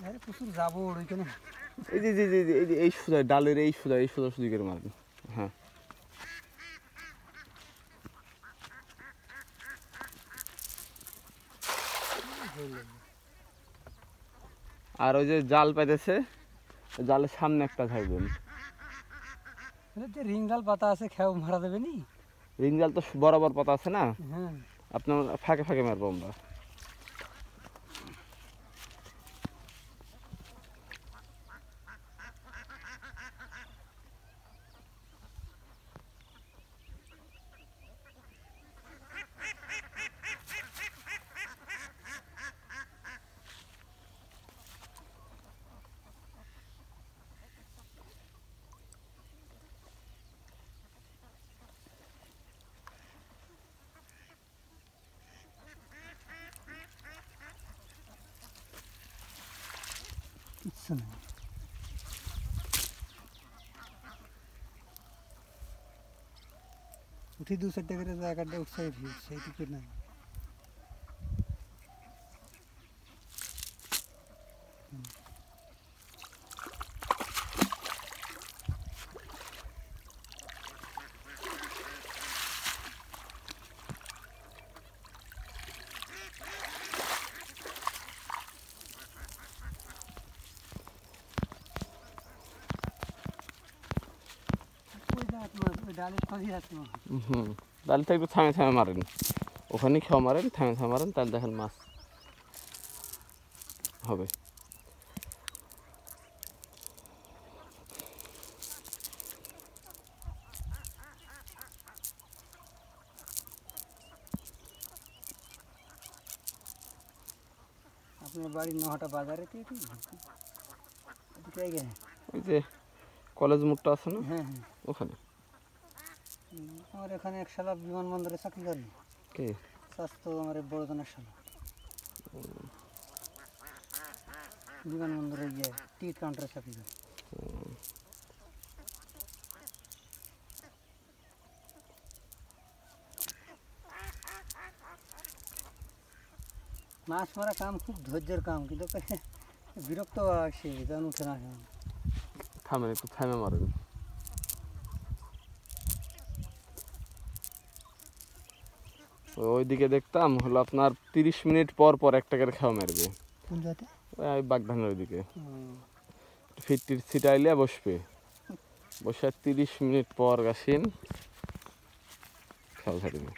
আরে প্রচুর যাবো ওইখানে। এই যে যে যে এই যে এই সুদা ডালের এই সুদা সুদি করে মারবেন। হ্যাঁ আর ওই যে জাল পাইতেছে জালের সামনে একটা থাকবেন। যে রিং জাল পাতা আছে খেয়াও মারা দেবে নি। রিং জাল তো বরাবর পাতা আছে না, হ্যাঁ আপনার ফাঁকে ফাঁকে মারবো আমরা। কিচ্ছু নেই। উঠি 2-4টা করে জায়গাটা উঠছে সেই টিকিট নাই। তাহলে তো একটু থামে থামে মারেন, ওখানে খেয়া মারেন, থামে থামে মারেন, তাহলে দেখেন মাছ হবে। আপনার বাড়ির নহটা বাজারে ওই যে কলেজ মোড়টা আছে না, হ্যাঁ হ্যাঁ ওখানে। আমার এখানে এক শালা বিমানবন্দরে চাকরি করে। কে? স্বাস্থ্য আমার বড় জনের শালা বিমানবন্দরে গিয়ে টিকিট কাউন্টারে চাকরি করে। মাছ মারা কাম খুব ধৈর্যের কাম, কিন্তু বিরক্ত আসে যখন উঠে না। থামেন, একটু থামে মারেন। ওইদিকে দেখতাম হলো আপনার 30 মিনিট পর পর একটা করে খাওয়া মারবে। কোন জায়গাতে? ওই বাগধানের ওইদিকে ফিরটির ছিটাইলে বসবে, বসে 30 মিনিট পর গাছিন খাওয়া ছাড়বে।